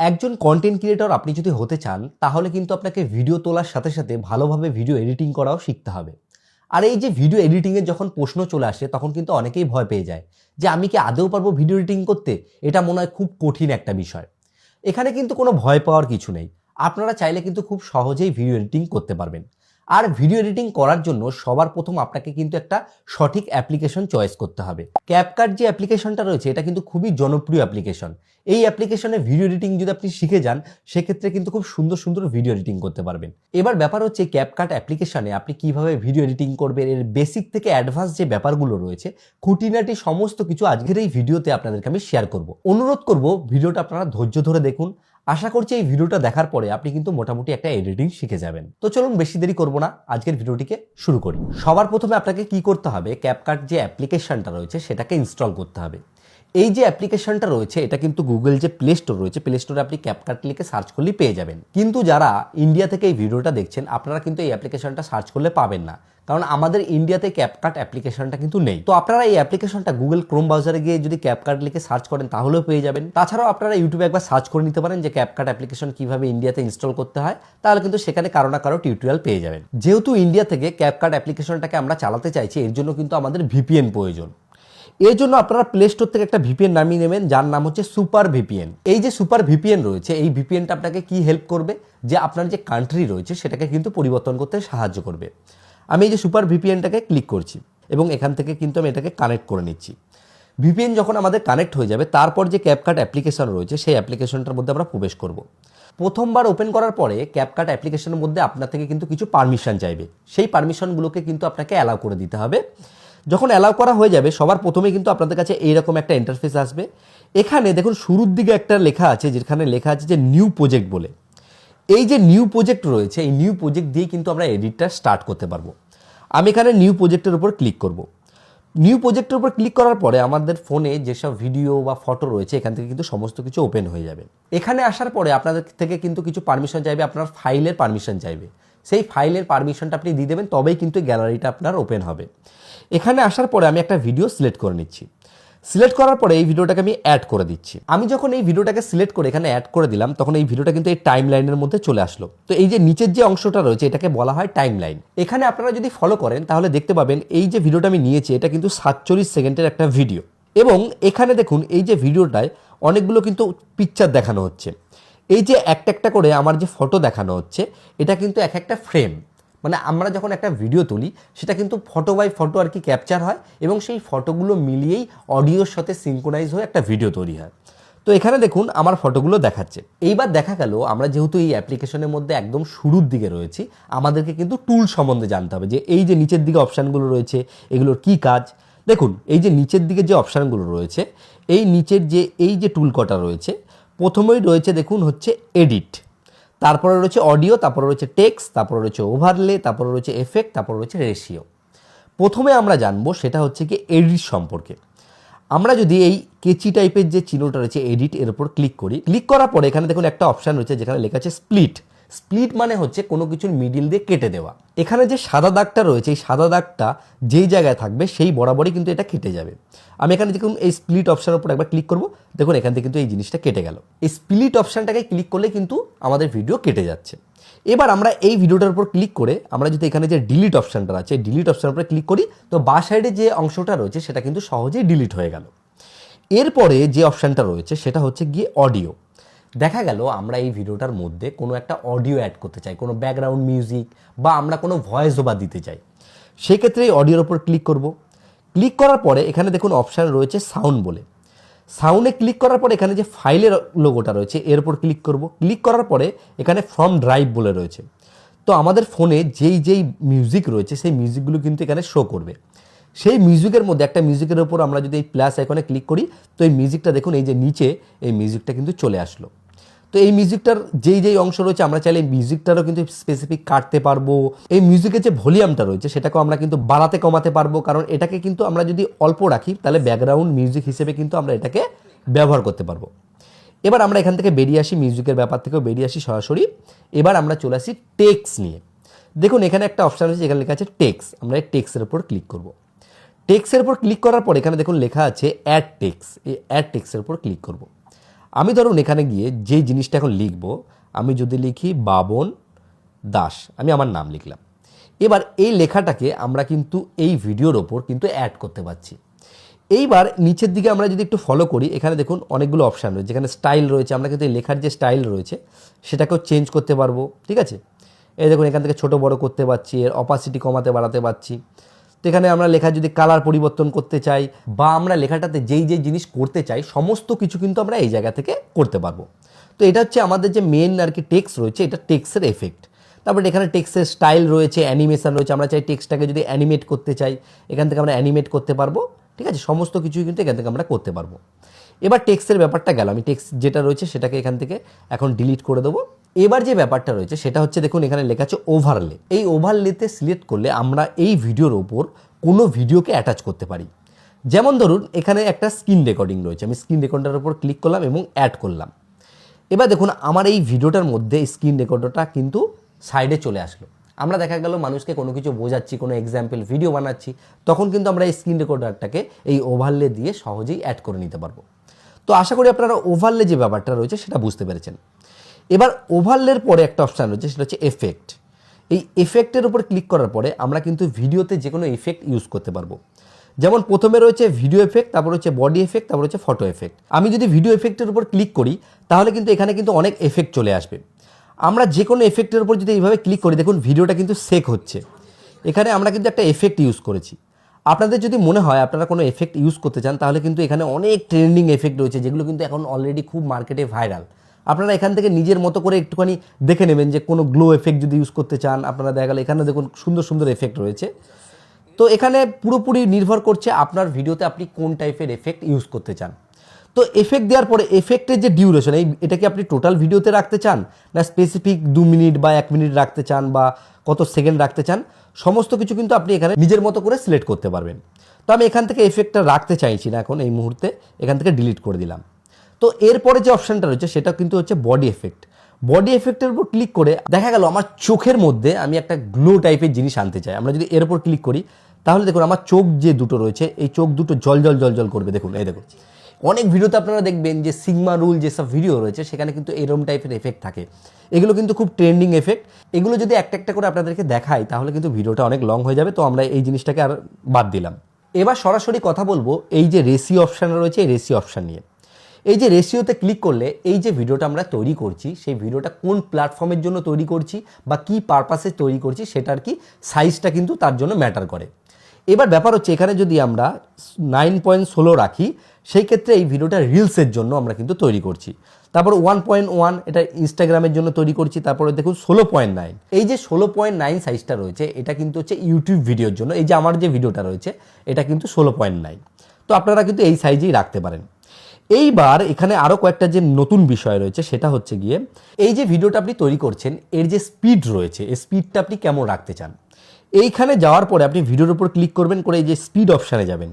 একজন content creator আপনি যদি হতে চান তাহলে কিন্তু আপনাকে ভিডিও তোলার সাথে সাথে ভালোভাবে ভিডিও এডিটিং করাও শিখতে হবে। আর এই যে ভিডিও এডিটিংয়ের যখন প্রশ্ন চলে আসে তখন কিন্তু অনেকেই ভয় পেয়ে যায় যে আমি কি আদৌ পারবো ভিডিও এডিটিং করতে, এটা মনে হয় খুব কঠিন একটা বিষয়। এখানে কিন্তু কোনো ভয় পাওয়ার কিছু নেই, আপনারা চাইলে কিন্তু খুব সহজেই ভিডিও এডিটিং করতে পারবেন। আর ভিডিও এডিটিং করার জন্য সবার প্রথম আপনাকে কিন্তু একটা সঠিক অ্যাপ্লিকেশন চয়েস করতে হবে। ক্যাপকাট যে অ্যাপ্লিকেশনটা রয়েছে এটা কিন্তু খুবই জনপ্রিয় অ্যাপ্লিকেশন। এই অ্যাপ্লিকেশনে ভিডিও এডিটিং যদি আপনি শিখে যান সেক্ষেত্রে কিন্তু খুব সুন্দর সুন্দর ভিডিও এডিটিং করতে পারবেন। এবার ব্যাপার হচ্ছে ক্যাপকাট অ্যাপ্লিকেশনে আপনি কিভাবে ভিডিও এডিটিং করবেন, এর বেসিক থেকে অ্যাডভান্স যে ব্যাপারগুলো রয়েছে খুঁটিনাটি সমস্ত কিছু আজকের এই ভিডিওতে আপনাদেরকে আমি শেয়ার করব। অনুরোধ করব ভিডিওটা আপনারা ধৈর্য ধরে দেখুন। আশা করছি এই ভিডিওটা দেখার পরে আপনি কিন্তু মোটামুটি একটা এডিটিং শিখে যাবেন। তো চলুন বেশি দেরি করব না, আজকের ভিডিওটিকে শুরু করি। সবার প্রথমে আপনাকে কি করতে হবে, ক্যাপকাট যে অ্যাপ্লিকেশনটা রয়েছে সেটাকে ইনস্টল করতে হবে। এই যে অ্যাপ্লিকেশনটা রয়েছে এটা কিন্তু গুগল যে প্লে স্টোর রয়েছে, প্লে স্টোরে আপনি ক্যাপকাট লিখে সার্চ করলেই পেয়ে যাবেন। কিন্তু যারা ইন্ডিয়া থেকে এই ভিডিওটা দেখছেন আপনারা কিন্তু এই অ্যাপ্লিকেশনটা সার্চ করলে পাবেন না, কারণ আমাদের ইন্ডিয়াতে ক্যাপকাট অ্যাপ্লিকেশনটা কিন্তু নেই। তো আপনারা এই অ্যাপ্লিকেশনটা গুগল ক্রোম ব্রাউজারে গিয়ে যদি ক্যাপকাট লিখে সার্চ করেন তাহলেও পেয়ে যাবেন। তাছাড়াও আপনারা ইউটিউবে একবার সার্চ করে নিতে পারেন যে ক্যাপকাট অ্যাপ্লিকেশন কিভাবে ইন্ডিয়াতে ইনস্টল করতে হয়, তাহলে কিন্তু সেখানে কারো না কারো টিউটোরিয়াল পেয়ে যাবেন। যেহেতু ইন্ডিয়া থেকে ক্যাপকাট অ্যাপ্লিকেশনটাকে আমরা চালাতে চাইছি, এর জন্য কিন্তু আমাদের ভিপিএন প্রয়োজন। এর জন্য আপনারা প্লে স্টোর থেকে একটা ভিপিএন নামিয়ে নেবেন, যার নাম হচ্ছে সুপার ভিপিএন। এই যে সুপার ভিপিএন রয়েছে এই ভিপিএনটা আপনাকে কি হেল্প করবে, যে আপনার যে কান্ট্রি রয়েছে সেটাকে কিন্তু পরিবর্তন করতে সাহায্য করবে। আমি এই যে সুপার ভিপিএনটাকে ক্লিক করছি এবং এখান থেকে কিন্তু আমি এটাকে কানেক্ট করে নিচ্ছি। ভিপিএন যখন আমাদের কানেক্ট হয়ে যাবে তারপর যে ক্যাপকাট অ্যাপ্লিকেশন রয়েছে সেই অ্যাপ্লিকেশনটার মধ্যে আমরা প্রবেশ করব। প্রথমবার ওপেন করার পরে ক্যাপকাট অ্যাপ্লিকেশনের মধ্যে আপনার থেকে কিন্তু কিছু পারমিশন চাইবে, সেই পারমিশনগুলোকে কিন্তু আপনাকে অ্যালাউ করে দিতে হবে। যখন অ্যালাউ করা হয়ে যাবে সবার প্রথমে কিন্তু আপনাদের কাছে এইরকম একটা ইন্টারফেস আসবে। এখানে দেখুন শুরুর দিকে একটা লেখা আছে, যেখানে লেখা আছে যে নিউ প্রজেক্ট বলে। এই যে নিউ প্রজেক্ট রয়েছে এই নিউ প্রজেক্ট দিয়ে কিন্তু আমরা এডিটটা স্টার্ট করতে পারবো। আমি এখানে নিউ প্রজেক্টের উপর ক্লিক করব। নিউ প্রজেক্টের উপর ক্লিক করার পরে আমাদের ফোনে যেসব ভিডিও বা ফটো রয়েছে এখান থেকে কিন্তু সমস্ত কিছু ওপেন হয়ে যাবে। এখানে আসার পরে আপনাদের থেকে কিন্তু কিছু পারমিশন চাইবে, আপনার ফাইলের পারমিশন চাইবে। সেই ফাইলের পারমিশনটা আপনি দিয়ে দেবেন, তবেই কিন্তু গ্যালারিটা আপনার ওপেন হবে। এখানে আসার পরে আমি একটা ভিডিও সিলেক্ট করে নিচ্ছি। সিলেক্ট করার পরে এই ভিডিওটাকে আমি অ্যাড করে দিচ্ছি। আমি যখন এই ভিডিওটাকে সিলেক্ট করে এখানে অ্যাড করে দিলাম তখন এই ভিডিওটা কিন্তু এই টাইম লাইনের মধ্যে চলে আসলো। তো এই যে নিচের যে অংশটা রয়েছে এটাকে বলা হয় টাইম লাইন। এখানে আপনারা যদি ফলো করেন তাহলে দেখতে পাবেন এই যে ভিডিওটা আমি নিয়েছি এটা কিন্তু 47 সেকেন্ডের একটা ভিডিও। এবং এখানে দেখুন এই যে ভিডিওটায় অনেকগুলো কিন্তু পিকচার দেখানো হচ্ছে। এই যে একটা একটা করে আমার যে ফটো দেখানো হচ্ছে এটা কিন্তু এক একটা ফ্রেম, মানে আমরা যখন একটা ভিডিও তুলি সেটা কিন্তু ফটো বাই ফটো আর কি ক্যাপচার হয় এবং সেই ফটোগুলো মিলিয়েই অডিওর সাথে সিনক্রোনাইজ হয়ে একটা ভিডিও তৈরি হয়। তো এখানে দেখুন আমার ফটোগুলো দেখাচ্ছে। এইবার দেখা গেল আমরা যেহেতু এই অ্যাপ্লিকেশনের মধ্যে একদম শুরুর দিকে রয়েছি, আমাদেরকে কিন্তু টুল সম্বন্ধে জানতে হবে যে এই যে নিচের দিকে অপশানগুলো রয়েছে এগুলোর কি কাজ। দেখুন এই যে নিচের দিকে যে অপশানগুলো রয়েছে এই নিচের যে এই যে টুল কটা রয়েছে প্রথমেই রয়েছে দেখুন হচ্ছে এডিট, তারপরে রয়েছে অডিও, তারপরে রয়েছে টেক্সট, তারপরে রয়েছে ওভারলে, তারপরে রয়েছে এফেক্ট, তারপরে রয়েছে রেশিও। প্রথমে আমরা জানবো সেটা হচ্ছে কি এডিট সম্পর্কে। আমরা যদি এই কেচি টাইপের যে চিহ্নটা রয়েছে এডিট এর উপর ক্লিক করি, ক্লিক করার পরে এখানে দেখুন একটা অপশান রয়েছে যেখানে লেখা আছে স্প্লিট। স্প্লিট মানে হচ্ছে কোনো কিছুর মিডিল দিয়ে কেটে দেওয়া। এখানে যে সাদা দাগটা রয়েছে এই সাদা দাগটা যেই জায়গায় থাকবে সেই বরাবরই কিন্তু এটা কেটে যাবে। আমি এখানে দেখুন এই স্প্লিট অপশানের উপর একবার ক্লিক করব, দেখুন এখান থেকে কিন্তু এই জিনিসটা কেটে গেল। এই স্প্লিট অপশানটাকে ক্লিক করলে কিন্তু আমাদের ভিডিও কেটে যাচ্ছে। এবার আমরা এই ভিডিওটার উপর ক্লিক করে আমরা যদি এখানে যে ডিলিট অপশানটা আছে ডিলিট অপশানের উপরে ক্লিক করি তো বাঁ সাইডে যে অংশটা রয়েছে সেটা কিন্তু সহজেই ডিলিট হয়ে গেল। এরপরে যে অপশানটা রয়েছে সেটা হচ্ছে গিয়ে অডিও। দেখা গেল আমরা এই ভিডিওটার মধ্যে কোনো একটা অডিও অ্যাড করতে চাই, কোনো ব্যাকগ্রাউন্ড মিউজিক বা আমরা কোনো ভয়েস ওভার দিতে চাই, সেক্ষেত্রে এই অডিওর ওপর ক্লিক করব। ক্লিক করার পরে এখানে দেখুন অপশান রয়েছে সাউন্ড বলে। সাউন্ডে ক্লিক করার পরে এখানে যে ফাইলের লোগোটা রয়েছে এর উপর ক্লিক করব। ক্লিক করার পরে এখানে ফ্রম ড্রাইভ বলে রয়েছে। তো আমাদের ফোনে যেই মিউজিক রয়েছে সেই মিউজিকগুলো কিন্তু এখানে শো করবে। সেই মিউজিকের মধ্যে একটা মিউজিকের উপর আমরা যদি এই প্লাস আইকনে ক্লিক করি তো এই মিউজিকটা দেখুন এই যে নিচে এই মিউজিকটা কিন্তু চলে আসলো। তো এই মিউজিকটার যেই অংশ রয়েছে আমরা চাইলে এই মিউজিকটারও কিন্তু স্পেসিফিক কাটতে পারবো। এই মিউজিকের যে ভলিউমটা রয়েছে সেটাকেও আমরা কিন্তু বাড়াতে কমাতে পারবো, কারণ এটাকে কিন্তু আমরা যদি অল্প রাখি তাহলে ব্যাকগ্রাউন্ড মিউজিক হিসেবে কিন্তু আমরা এটাকে ব্যবহার করতে পারবো। এবার আমরা এখান থেকে বেরিয়ে আসি, মিউজিকের ব্যাপার থেকেও বেরিয়ে আসি সরাসরি। এবার আমরা চলে আসি টেক্সট নিয়ে। দেখুন এখানে একটা অপশান আছে যেখানে লেখা আছে টেক্সট, আমরা এই টেক্সটের উপর ক্লিক করব। টেক্সটের উপর ক্লিক করার পর এখানে দেখুন লেখা আছে অ্যাড টেক্সট, এই অ্যাড টেক্সটের উপর ক্লিক করব। আমি ধরুন এখানে গিয়ে যেই জিনিসটা এখন লিখব, আমি যদি লিখি বাবন দাস, আমি আমার নাম লিখলাম। এবার এই লেখাটাকে আমরা কিন্তু এই ভিডিওর ওপর কিন্তু অ্যাড করতে পারছি। এইবার নিচের দিকে আমরা যদি একটু ফলো করি, এখানে দেখুন অনেকগুলো অপশান রয়েছে, যেখানে স্টাইল রয়েছে, আমরা কিন্তু এই লেখার যে স্টাইল রয়েছে সেটাকেও চেঞ্জ করতে পারবো, ঠিক আছে। এই দেখুন এখান থেকে ছোটো বড় করতে পারছি, এর অপাসিটি কমাতে বাড়াতে পারছি। তো এখানে আমরা লেখা যদি কালার পরিবর্তন করতে চাই বা আমরা লেখাটাতে যেই যেই জিনিস করতে চাই সমস্ত কিছু কিন্তু আমরা এই জায়গা থেকে করতে পারবো। তো এটা হচ্ছে আমাদের যে মেন আর কি টেক্সট রয়েছে, এটা টেক্সটের এফেক্ট। তারপরে এখানে টেক্সটের স্টাইল রয়েছে, অ্যানিমেশন রয়েছে, আমরা চাই টেক্সটটাকে যদি অ্যানিমেট করতে চাই এখান থেকে আমরা অ্যানিমেট করতে পারবো, ঠিক আছে। সমস্ত কিছুই কিন্তু এখান থেকে আমরা করতে পারবো। এবার টেক্সটের ব্যাপারটা গেল, আমি টেক্সট যেটা রয়েছে সেটাকে এখান থেকে এখন ডিলিট করে দেবো। এবার যে ব্যাপারটা রয়েছে সেটা হচ্ছে দেখুন এখানে লেখা আছে ওভারলে। এই ওভারলেতে সিলেক্ট করলে আমরা এই ভিডিওর ওপর কোনো ভিডিওকে অ্যাটাচ করতে পারি। যেমন ধরুন এখানে একটা স্ক্রিন রেকর্ডিং রয়েছে, আমি স্ক্রিন রেকর্ডারের উপর ক্লিক করলাম এবং অ্যাড করলাম। এবার দেখুন আমার এই ভিডিওটার মধ্যে স্ক্রিন রেকর্ডারটা কিন্তু সাইডে চলে আসলো। আমরা দেখা গেল মানুষকে কোনো কিছু বোঝাচ্ছি, কোনো এক্সাম্পল ভিডিও বানাচ্ছি, তখন কিন্তু আমরা এই স্ক্রিন রেকর্ডারটাকে এই ওভারলে দিয়ে সহজেই অ্যাড করে নিতে পারবো। তো আশা করি আপনারা ওভারলে যে ব্যাপারটা রয়েছে সেটা বুঝতে পেরেছেন। এবার ওভারলের পরে একটা অপশান রয়েছে, সেটা হচ্ছে এফেক্ট। এই এফেক্টের উপর ক্লিক করার পরে আমরা কিন্তু ভিডিওতে যে কোনো এফেক্ট ইউজ করতে পারবো। যেমন প্রথমে রয়েছে ভিডিও এফেক্ট, তারপর হচ্ছে বডি এফেক্ট, তারপর হচ্ছে ফটো এফেক্ট। আমি যদি ভিডিও এফেক্টের উপর ক্লিক করি তাহলে কিন্তু এখানে কিন্তু অনেক এফেক্ট চলে আসবে। আমরা যে কোনো এফেক্টের উপর যদি এইভাবে ক্লিক করি, দেখুন ভিডিওটা কিন্তু সেক হচ্ছে। এখানে আমরা কিন্তু একটা এফেক্ট ইউজ করেছি। আপনাদের যদি মনে হয় আপনারা কোনো এফেক্ট ইউজ করতে চান তাহলে কিন্তু এখানে অনেক ট্রেন্ডিং এফেক্ট রয়েছে, যেগুলো কিন্তু এখন অলরেডি খুব মার্কেটে ভাইরাল। আপনারা এখান থেকে নিজের মতো করে একটুখানি দেখে নেবেন যে কোনো গ্লো এফেক্ট যদি ইউজ করতে চান, আপনারা দেখা গেল এখানে দেখুন সুন্দর সুন্দর এফেক্ট রয়েছে। তো এখানে পুরোপুরি নির্ভর করছে আপনার ভিডিওতে আপনি কোন টাইপের এফেক্ট ইউজ করতে চান। তো এফেক্ট দেওয়ার পরে এফেক্টের যে ডিউরেশন, এটা কি আপনি টোটাল ভিডিওতে রাখতে চান, না স্পেসিফিক 2 মিনিট বা 1 মিনিট রাখতে চান, বা কত সেকেন্ড রাখতে চান, সমস্ত কিছু কিন্তু আপনি এখানে নিজের মতো করে সিলেক্ট করতে পারবেন। তো আমি এখান থেকে এফেক্টটা রাখতে চাইছি না এখন এই মুহূর্তে, এখান থেকে ডিলিট করে দিলাম। তো এরপরে যে অপশানটা রয়েছে সেটা কিন্তু হচ্ছে বডি এফেক্ট। বডি এফেক্টের উপর ক্লিক করে দেখা গেল আমার চোখের মধ্যে আমি একটা গ্লো টাইপের জিনিস আনতে চাই। আমরা যদি এর উপর ক্লিক করি তাহলে দেখুন আমার চোখ যে দুটো রয়েছে এই চোখ দুটো জল জল জল জল করবে। দেখুন এই দেখুন অনেক ভিডিওতে আপনারা দেখবেন যে সিগমা রুল যেসব ভিডিও রয়েছে সেখানে কিন্তু এরকম টাইপের এফেক্ট থাকে। এগুলো কিন্তু খুব ট্রেন্ডিং এফেক্ট। এগুলো যদি একটা একটা করে আপনাদেরকে দেখাই তাহলে কিন্তু ভিডিওটা অনেক লং হয়ে যাবে, তো আমরা এই জিনিসটাকে আর বাদ দিলাম। এবার সরাসরি কথা বলবো এই যে রেশিও অপশান রয়েছে এই রেশিও অপশান নিয়ে। এই যে রেশিওতে ক্লিক করলে এই যে ভিডিওটা আমরা তৈরি করছি সেই ভিডিওটা কোন প্ল্যাটফর্মের জন্য তৈরি করছি বা কী পারপাসে তৈরি করছি সেটার কি সাইজটা কিন্তু তার জন্য ম্যাটার করে। এবার ব্যাপার হচ্ছে এখানে যদি আমরা 9.16 রাখি সেই ক্ষেত্রে এই ভিডিওটা রিলসের জন্য আমরা কিন্তু তৈরি করছি। তারপর 1.1 এটা ইনস্টাগ্রামের জন্য তৈরি করছি। তারপরে দেখুন 16.9, এই যে 16.9 সাইজটা রয়েছে এটা কিন্তু হচ্ছে ইউটিউব ভিডিওর জন্য। এই যে আমার যে ভিডিওটা রয়েছে এটা কিন্তু 16.9। তো আপনারা কিন্তু এই সাইজেই রাখতে পারেন। এইবার এখানে আরও কয়েকটা যে নতুন বিষয় রয়েছে সেটা হচ্ছে গিয়ে এই যে ভিডিওটা আপনি তৈরি করছেন এর যে স্পিড রয়েছে এই স্পিডটা আপনি কেমন রাখতে চান। এইখানে যাওয়ার পরে আপনি ভিডিওর উপর ক্লিক করবেন, করে এই যে স্পিড অপশানে যাবেন।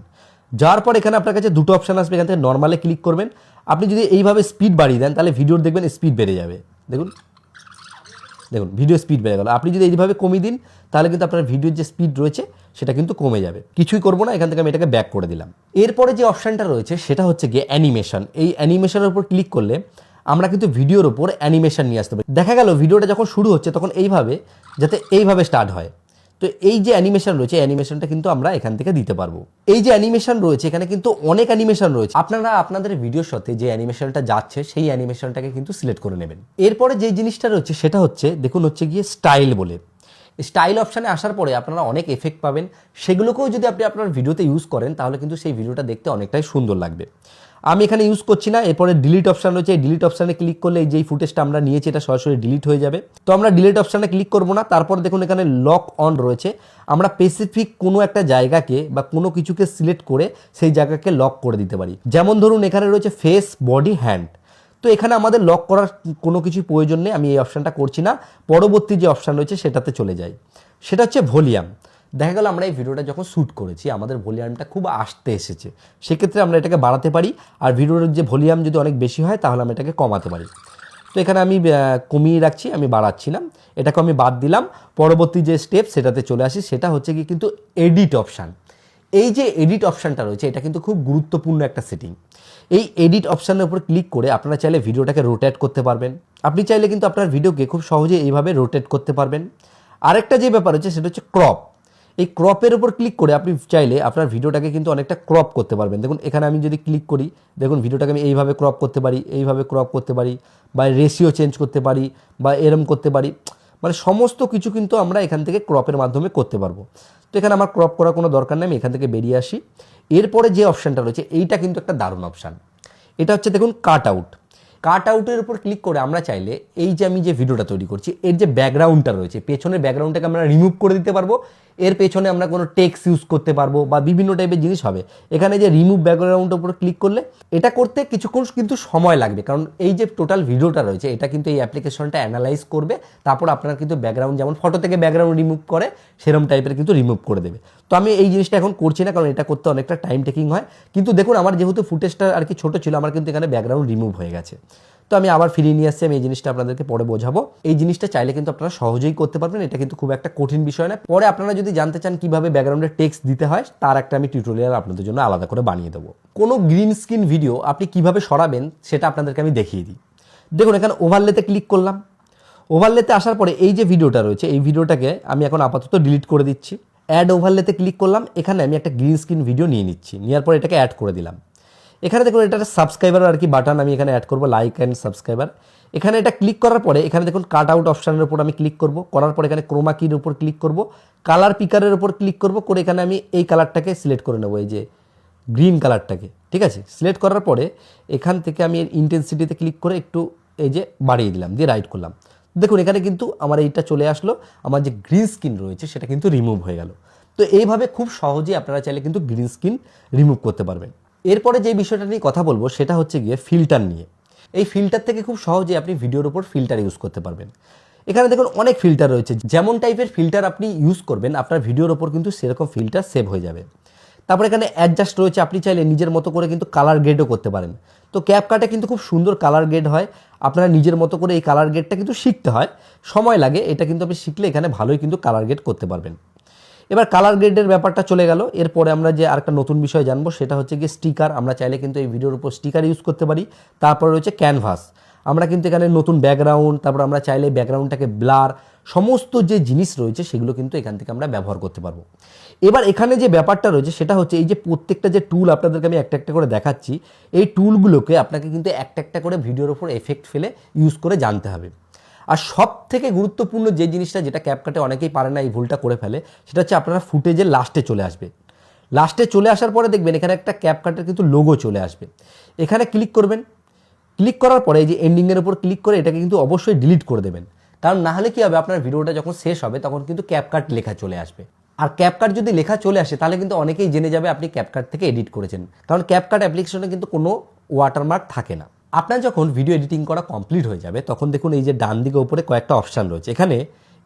যাওয়ার পর এখানে আপনার কাছে দুটো অপশান আসবে, এখান থেকে নর্মালে ক্লিক করবেন। আপনি যদি এইভাবে স্পিড বাড়িয়ে দেন তাহলে ভিডিওর দেখবেন স্পিড বেড়ে যাবে। দেখুন দেখুন ভিডিও স্পিড বেড়ে গেল। আপনি যদি এইভাবে কমিয়ে দিন তাহলে কিন্তু আপনার ভিডিওর যে স্পিড রয়েছে সেটা কিন্তু কমে যাবে। কিছুই করবো না, এখান থেকে আমি এটাকে ব্যাক করে দিলাম। এরপরে যে অপশানটা রয়েছে সেটা হচ্ছে গিয়ে অ্যানিমেশন। এই অ্যানিমেশনের উপর ক্লিক করলে আমরা কিন্তু ভিডিওর ওপর অ্যানিমেশন নিয়ে আসতে পারি। দেখা গেল ভিডিওটা যখন শুরু হচ্ছে তখন এইভাবে যাতে এইভাবে স্টার্ট হয়। তো এই যে অ্যানিমেশন রয়েছে অ্যানিমেশনটা কিন্তু আমরা এখান থেকে দিতে পারবো। এই যে অ্যানিমেশন রয়েছে এখানে কিন্তু অনেক অ্যানিমেশন রয়েছে। আপনারা আপনাদের ভিডিওর সাথে যে অ্যানিমেশনটা যাচ্ছে সেই অ্যানিমেশনটাকে কিন্তু সিলেক্ট করে নেবেন। এরপরে যে জিনিসটা রয়েছে সেটা হচ্ছে দেখুন হচ্ছে গিয়ে স্টাইল বলে। স্টাইল অপশানে আসার পরে আপনারা অনেক এফেক্ট পাবেন। সেগুলোকেও যদি আপনি আপনার ভিডিওতে ইউজ করেন তাহলে কিন্তু সেই ভিডিওটা দেখতে অনেকটাই সুন্দর লাগবে। আমি এখানে ইউজ করছি না। এরপরে ডিলিট অপশান রয়েছে, এই ডিলিট অপশানে ক্লিক করলে এই যেই ফুটেজটা আমরা নিয়েছি এটা সরাসরি ডিলিট হয়ে যাবে। তো আমরা ডিলিট অপশানে ক্লিক করবো না। তারপর দেখুন এখানে লক অন রয়েছে। আমরা স্পেসিফিক কোনো একটা জায়গাকে বা কোনো কিছুকে সিলেক্ট করে সেই জায়গাকে লক করে দিতে পারি। যেমন ধরুন এখানে রয়েছে ফেস, বডি, হ্যান্ড। তো এখানে আমাদের লক করার কোনো কিছু প্রয়োজন নেই, আমি এই অপশানটা করছি না। পরবর্তী যে অপশান রয়েছে সেটাতে চলে যাই, সেটা হচ্ছে ভলিউম। দেখা গেল আমরা এই ভিডিওটা যখন শ্যুট করেছি আমাদের ভলিউমটা খুব আসতে এসেছে, সেক্ষেত্রে আমরা এটাকে বাড়াতে পারি। আর ভিডিওর যে ভলিউম যদি অনেক বেশি হয় তাহলে আমরা এটাকে কমাতে পারি। তো এখানে আমি কমিয়ে রাখছি, আমি বাড়াচ্ছি না, এটাকে আমি বাদ দিলাম। পরবর্তী যে স্টেপ সেটাতে চলে আসি, সেটা হচ্ছে কি কিন্তু এডিট অপশান। এই যে এডিট অপশানটা রয়েছে এটা কিন্তু খুব গুরুত্বপূর্ণ একটা সেটিং। এই এডিট অপশানের উপর ক্লিক করে আপনারা চাইলে ভিডিওটাকে রোটেট করতে পারবেন। আপনি চাইলে কিন্তু আপনার ভিডিওকে খুব সহজে এইভাবে রোটেট করতে পারবেন। আরেকটা যে ব্যাপার হচ্ছে সেটা হচ্ছে ক্রপ। এই ক্রপের উপর ক্লিক করে আপনি চাইলে আপনার ভিডিওটাকে কিন্তু অনেকটা ক্রপ করতে পারবেন। দেখুন এখানে আমি যদি ক্লিক করি, দেখুন ভিডিওটাকে আমি এইভাবে ক্রপ করতে পারি, এইভাবে ক্রপ করতে পারি, বা রেশিও চেঞ্জ করতে পারি, বা এরম করতে পারি। মানে সমস্ত কিছু কিন্তু আমরা এখান থেকে ক্রপের মাধ্যমে করতে পারবো। তো এখানে আমার ক্রপ করার কোনো দরকার নেই, আমি এখান থেকে বেরিয়ে আসি। এরপরে যে অপশানটা রয়েছে এইটা কিন্তু একটা দারুণ অপশান। এটা হচ্ছে দেখুন কাট আউট। কাট আউটের উপর ক্লিক করে আমরা চাইলে এই যে আমি যে ভিডিওটা তৈরি করছি এর যে ব্যাকগ্রাউন্ডটা রয়েছে, পেছনের ব্যাকগ্রাউন্ডটাকে আমরা রিমুভ করে দিতে পারবো। এর পেছনে আমরা কোনো টেক্সট ইউজ করতে পারবো বা বিভিন্ন টাইপের জিনিস হবে। এখানে যে রিমুভ ব্যাকগ্রাউন্ডের উপর ক্লিক করলে এটা করতে কিছুক্ষণ কিন্তু সময় লাগবে, কারণ এই যে টোটাল ভিডিওটা রয়েছে এটা কিন্তু এই অ্যাপ্লিকেশনটা অ্যানালাইজ করবে, তারপর আপনার কিন্তু ব্যাকগ্রাউন্ড যেমন ফটো থেকে ব্যাকগ্রাউন্ড রিমুভ করে সেরকম টাইপের কিন্তু রিমুভ করে দেবে। তো আমি এই জিনিসটা এখন করছি না, কারণ এটা করতে অনেকটা টাইম টেকিং হয়। কিন্তু দেখুন আমার যেহেতু ফুটেজটা আর কি ছোটো ছিল, আমার কিন্তু এখানে ব্যাকগ্রাউন্ড রিমুভ হয়ে গেছে। তো আমি আবার ফিরিয়ে নিয়ে আসছি, আমি এই জিনিসটা আপনাদেরকে পরে বোঝাবো। এই জিনিসটা চাইলে কিন্তু আপনারা সহজেই করতে পারবেন, এটা কিন্তু খুব একটা কঠিন বিষয় না। পরে আপনারা যদি জানতে চান কিভাবে ব্যাকগ্রাউন্ডে টেক্সট দিতে হয় তার একটা আমি টিউটোরিয়াল আপনাদের জন্য আলাদা করে বানিয়ে দেবো। কোনো গ্রিন স্ক্রিন ভিডিও আপনি কিভাবে সরাবেন সেটা আপনাদেরকে আমি দেখিয়ে দিই। দেখুন এখানে ওভারলেতে ক্লিক করলাম। ওভারলেতে আসার পরে এই যে ভিডিওটা রয়েছে এই ভিডিওটাকে আমি এখন আপাতত ডিলিট করে দিচ্ছি। অ্যাড ওভারলেতে ক্লিক করলাম, এখানে আমি একটা গ্রিন স্ক্রিন ভিডিও নিয়ে নিচ্ছি, নেওয়ার পর এটাকে অ্যাড করে দিলাম। এখানে দেখুন এটা একটা সাবস্ক্রাইবার আর কি বাটন, আমি এখানে অ্যাড করবো লাইক অ্যান্ড সাবস্ক্রাইবার। এখানে এটা ক্লিক করার পরে এখানে দেখুন কাট আউট অপশানের উপর আমি ক্লিক করব, করার পর এখানে ক্রোমা কির উপর ক্লিক করব, কালার পিকারের উপর ক্লিক করব, করে এখানে আমি এই কালারটাকে সিলেক্ট করে নেবো, এই যে গ্রিন কালারটাকে। ঠিক আছে, সিলেক্ট করার পরে এখান থেকে আমি এর ইন্টেন্সিটিতে ক্লিক করে একটু এই যে বাড়িয়ে দিলাম, দিয়ে রাইট করলাম। দেখুন এখানে কিন্তু আমার এইটা চলে আসলো, আমার যে গ্রিন স্ক্রিন রয়েছে সেটা কিন্তু রিমুভ হয়ে গেল। তো এইভাবে খুব সহজেই আপনারা চাইলে কিন্তু গ্রিন স্ক্রিন রিমুভ করতে পারবেন। এরপরে যে বিষয়টা নিয়ে কথা বলবো সেটা হচ্ছে গিয়ে ফিল্টার নিয়ে। এই ফিল্টার থেকে খুব সহজে আপনি ভিডিওর উপর ফিল্টার ইউজ করতে পারবেন। এখানে দেখুন অনেক ফিল্টার রয়েছে, যেমন টাইপের ফিল্টার আপনি ইউজ করবেন আপনার ভিডিওর ওপর কিন্তু সেরকম ফিল্টার সেভ হয়ে যাবে। তারপর এখানে অ্যাডজাস্ট রয়েছে, আপনি চাইলে নিজের মতো করে কিন্তু কালার গ্রেডও করতে পারেন। তো ক্যাপকাটে কিন্তু খুব সুন্দর কালার গ্রেড হয়, আপনারা নিজের মতো করে এই কালার গ্রেডটা কিন্তু শিখতে হয়, সময় লাগে, এটা কিন্তু আপনি শিখলে এখানে ভালোই কিন্তু কালার গ্রেড করতে পারবেন। এবার কালার গ্রেডের ব্যাপারটা চলে গেল। এরপরে আমরা যে আরেকটা নতুন বিষয় জানবো সেটা হচ্ছে গিয়ে স্টিকার। আমরা চাইলে কিন্তু এই ভিডিওর উপর স্টিকার ইউজ করতে পারি। তারপরে রয়েছে ক্যানভাস, আমরা কিন্তু এখানে নতুন ব্যাকগ্রাউন্ড, তারপর আমরা চাইলে ব্যাকগ্রাউন্ডটাকে ব্লার, সমস্ত যে জিনিস রয়েছে সেগুলো কিন্তু এখান থেকে আমরা ব্যবহার করতে পারবো। এবার এখানে যে ব্যাপারটা রয়েছে সেটা হচ্ছে এই যে প্রত্যেকটা যে টুল আপনাদেরকে আমি একটা একটা করে দেখাচ্ছি, এই টুলগুলোকে আপনাকে কিন্তু একটা একটা করে ভিডিওর উপর এফেক্ট ফেলে ইউজ করে জানতে হবে। আর সব থেকে গুরুত্বপূর্ণ যে জিনিসটা, যেটা ক্যাপকাটে অনেকেই পারে না, এই ভুলটা করে ফেলে, সেটা হচ্ছে আপনারা ফুটেজের লাস্টে চলে আসবে। লাস্টে চলে আসার পরে দেখবেন এখানে একটা ক্যাপকাটের কিন্তু লোগো চলে আসবে, এখানে ক্লিক করবেন। ক্লিক করার পরে এই যে এন্ডিংয়ের উপর ক্লিক করে এটাকে কিন্তু অবশ্যই ডিলিট করে দেবেন, কারণ না হলে কী হবে, আপনার ভিডিওটা যখন শেষ হবে তখন কিন্তু ক্যাপকাট লেখা চলে আসবে। আর ক্যাপকাট যদি লেখা চলে আসে তাহলে কিন্তু অনেকেই জেনে যাবে আপনি ক্যাপকাট থেকে এডিট করেছেন, কারণ ক্যাপকাট অ্যাপ্লিকেশনে কিন্তু কোনো ওয়াটারমার্ক থাকে না। আপনার যখন ভিডিও এডিটিং করা কমপ্লিট হয়ে যাবে তখন দেখুন এই যে ডান দিকে উপরে কয়েকটা অপশান রয়েছে, এখানে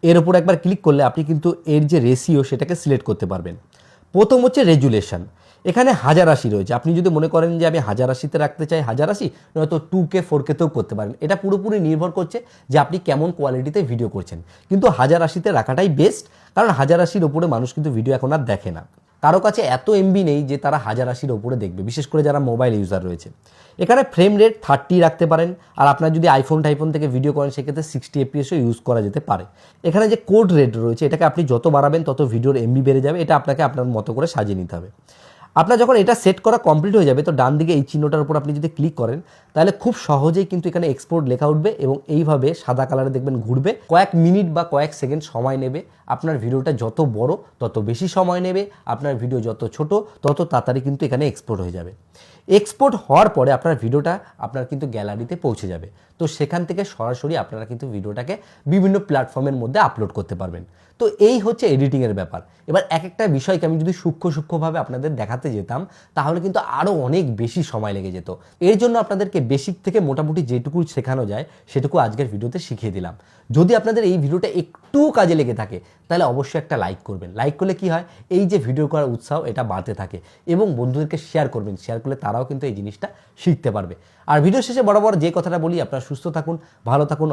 এর উপর একবার ক্লিক করলে আপনি কিন্তু এর যে রেশিও সেটাকে সিলেক্ট করতে পারবেন। প্রথম হচ্ছে রেজুলেশন, এখানে 1080 রয়েছে, আপনি যদি মনে করেন যে আমি 1080-তে রাখতে চাই 1080, নয়তো 2K 4K-তেও করতে পারেন, এটা পুরোপুরি নির্ভর করছে যে আপনি কেমন কোয়ালিটিতে ভিডিও করছেন। কিন্তু 1080-তে রাখাটাই বেস্ট, কারণ 1080-র ওপরে মানুষ কিন্তু ভিডিও এখন আর দেখে না, কারো কাছে এত এমবি নেই যে তারা 1080-র ওপরে দেখবে, বিশেষ করে যারা মোবাইল ইউজার রয়েছে। এখানে ফ্রেম রেট 30 রাখতে পারেন, আর আপনার যদি আইফোন থেকে ভিডিও করেন সেক্ষেত্রে 60 FPS ইউজ করা যেতে পারে। এখানে যে কোড রেট রয়েছে এটাকে আপনি যত বাড়াবেন তত ভিডিওর এমবি বেড়ে যাবে, এটা আপনাকে আপনার মতো করে সাজিয়ে নিতে হবে। আপনার যখন এটা সেট করা কমপ্লিট হয়ে যাবে তো ডান দিকে এই চিহ্নটার উপর আপনি যদি ক্লিক করেন তাহলে খুব সহজেই কিন্তু এখানে এক্সপোর্ট লেখা উঠবে এবং এইভাবে সাদা কালারে দেখবেন ঘুরবে, কয়েক মিনিট বা কয়েক সেকেন্ড সময় নেবে। আপনার ভিডিওটা যত বড় তত বেশি সময় নেবে, আপনার ভিডিও যত ছোট তত তাড়াতাড়ি কিন্তু এখানে এক্সপোর্ট হয়ে যাবে। এক্সপোর্ট হওয়ার পরে আপনার ভিডিওটা আপনার কিন্তু গ্যালারিতে পৌঁছে যাবে, তো সেখান থেকে সরাসরি আপনারা কিন্তু ভিডিওটাকে বিভিন্ন প্ল্যাটফর্মের মধ্যে আপলোড করতে পারবেন। তো এই হচ্ছে এডিটিংয়ের ব্যাপার। এবার এক একটা বিষয়কে আমি যদি সূক্ষ্মভাবে আপনাদের দেখাতে যেতাম তাহলে কিন্তু আরও অনেক বেশি সময় লেগে যেত। এর জন্য আপনাদেরকে বেসিক থেকে মোটামুটি যেটুকু শেখানো যায় সেটুকু আজকের ভিডিওতে শিখিয়ে দিলাম। যদি আপনাদের এই ভিডিওটা একটু কাজে লেগে থাকে তাহলে অবশ্যই একটা লাইক করবেন। লাইক করলে কি হয়, এই যে ভিডিও করার উৎসাহ এটা বাড়তে থাকে, এবং বন্ধুদেরকে শেয়ার করবেন, শেয়ার করলে তারাও কিন্তু এই জিনিসটা শিখতে পারবে। আর ভিডিও শেষে বরাবর যে কথাটা বলি, আপনারা সুস্থ থাকুন, ভালো থাকুন।